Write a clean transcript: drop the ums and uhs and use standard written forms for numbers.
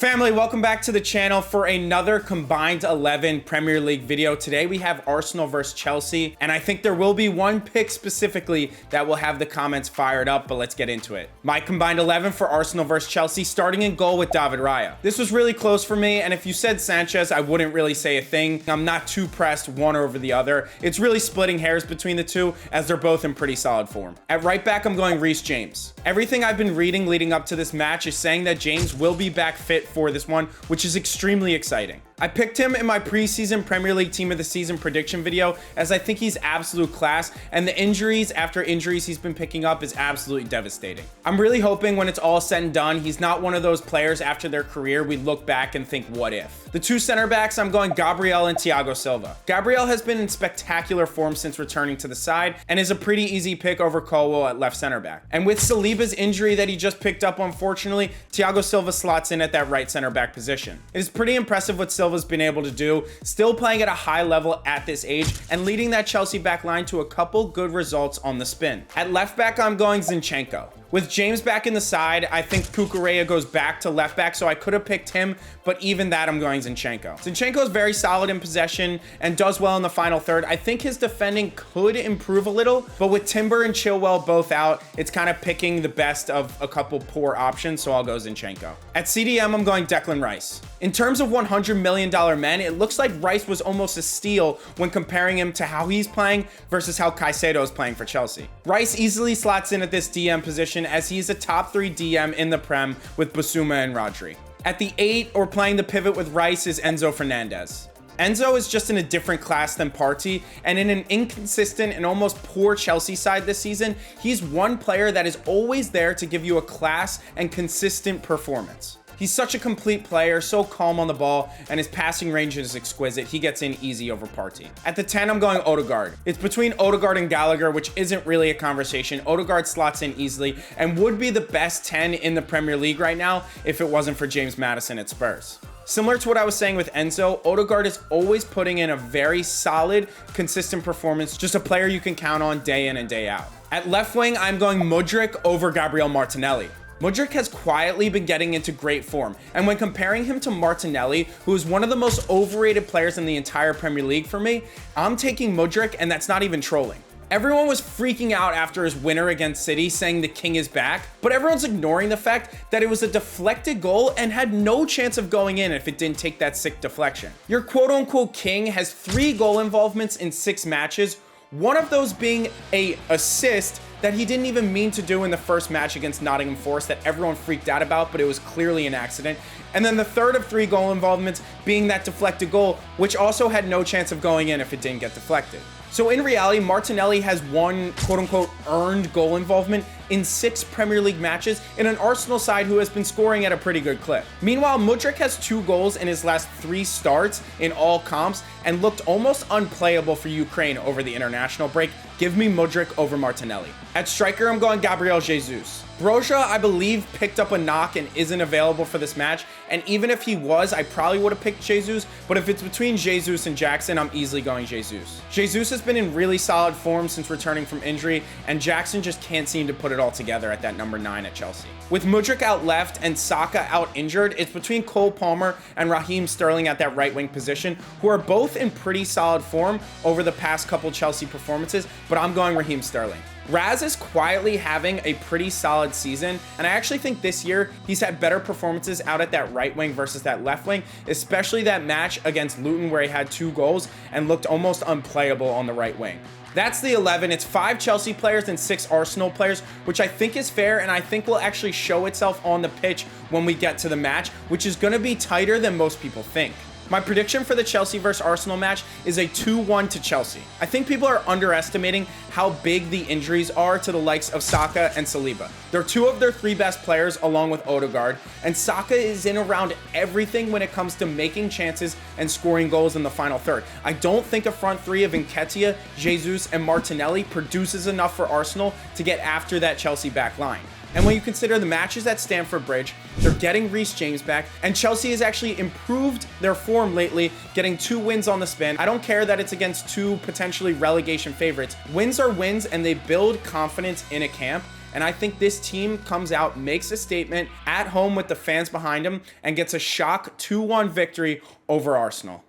Family, welcome back to the channel for another combined 11 Premier League video. Today we have Arsenal versus Chelsea, and I think there will be one pick specifically that will have the comments fired up, but let's get into it. My combined 11 for Arsenal versus Chelsea, starting in goal with David Raya. This was really close for me, and if you said Sanchez, I wouldn't really say a thing. I'm not too pressed one over the other. It's really splitting hairs between the two, as they're both in pretty solid form. At right back, I'm going Reece James. Everything I've been reading leading up to this match is saying that James will be back fit for this one, which is extremely exciting. I picked him in my preseason Premier League Team of the Season prediction video, as I think he's absolute class, and the injuries after injuries he's been picking up is absolutely devastating. I'm really hoping when it's all said and done, he's not one of those players after their career we look back and think, what if? The two center backs, I'm going Gabriel and Thiago Silva. Gabriel has been in spectacular form since returning to the side and is a pretty easy pick over Colwell at left center back. And with Saliba's injury that he just picked up, unfortunately, Thiago Silva slots in at that right center back position. It is pretty impressive what Silva's been able to do, still playing at a high level at this age and leading that Chelsea back line to a couple good results on the spin. At left back, I'm going Zinchenko. With James back in the side, I think Cucurella goes back to left back, so I could have picked him, but even that, I'm going Zinchenko. Zinchenko is very solid in possession and does well in the final third. I think his defending could improve a little, but with Timber and Chilwell both out, it's kind of picking the best of a couple poor options, so I'll go Zinchenko. At CDM, I'm going Declan Rice. In terms of $100 million men, it looks like Rice was almost a steal when comparing him to how he's playing versus how Caicedo is playing for Chelsea. Rice easily slots in at this DM position, as he's a top 3 DM in the Prem with Basuma and Rodri. At the 8, or playing the pivot with Rice, is Enzo Fernandez. Enzo is just in a different class than Partey, and in an inconsistent and almost poor Chelsea side this season, he's one player that is always there to give you a class and consistent performance. He's such a complete player, so calm on the ball, and his passing range is exquisite. He gets in easy over Partey. At the 10, I'm going Odegaard. It's between Odegaard and Gallagher, which isn't really a conversation. Odegaard slots in easily and would be the best 10 in the Premier League right now if it wasn't for James Maddison at Spurs. Similar to what I was saying with Enzo, Odegaard is always putting in a very solid, consistent performance, just a player you can count on day in and day out. At left wing, I'm going Mudryk over Gabriel Martinelli. Mudryk has quietly been getting into great form, and when comparing him to Martinelli, who is one of the most overrated players in the entire Premier League for me, I'm taking Mudryk, and that's not even trolling. Everyone was freaking out after his winner against City, saying the king is back, but everyone's ignoring the fact that it was a deflected goal and had no chance of going in if it didn't take that sick deflection. Your quote-unquote king has 3 goal involvements in 6 matches, one of those being an assist that he didn't even mean to do in the first match against Nottingham Forest that everyone freaked out about, but it was clearly an accident. And then the third of 3 goal involvements being that deflected goal, which also had no chance of going in if it didn't get deflected. So in reality, Martinelli has one quote-unquote earned goal involvement in 6 Premier League matches in an Arsenal side who has been scoring at a pretty good clip. Meanwhile, Mudryk has 2 goals in his last 3 starts in all comps and looked almost unplayable for Ukraine over the international break. Give me Mudryk over Martinelli. At striker, I'm going Gabriel Jesus. Broja, I believe, picked up a knock and isn't available for this match, and even if he was, I probably would have picked Jesus, but if it's between Jesus and Jackson, I'm easily going Jesus. Jesus has been in really solid form since returning from injury, and Jackson just can't seem to put it all together at that number 9 at Chelsea. With Mudryk out left and Saka out injured, it's between Cole Palmer and Raheem Sterling at that right wing position, who are both in pretty solid form over the past couple Chelsea performances, but I'm going Raheem Sterling. Raz is quietly having a pretty solid season, and I actually think this year he's had better performances out at that right wing versus that left wing, especially that match against Luton where he had 2 goals and looked almost unplayable on the right wing. That's the 11. It's 5 Chelsea players and 6 Arsenal players, which I think is fair, and I think will actually show itself on the pitch when we get to the match, which is going to be tighter than most people think. My prediction for the Chelsea vs Arsenal match is a 2-1 to Chelsea. I think people are underestimating how big the injuries are to the likes of Saka and Saliba. They're 2 of their 3 best players along with Odegaard, and Saka is in around everything when it comes to making chances and scoring goals in the final third. I don't think a front 3 of Nketiah, Jesus, and Martinelli produces enough for Arsenal to get after that Chelsea back line. And when you consider the matches at Stamford Bridge, they're getting Reece James back, and Chelsea has actually improved their form lately, getting 2 wins on the spin. I don't care that it's against 2 potentially relegation favorites. Wins are wins, and they build confidence in a camp. And I think this team comes out, makes a statement at home with the fans behind them, and gets a shock 2-1 victory over Arsenal.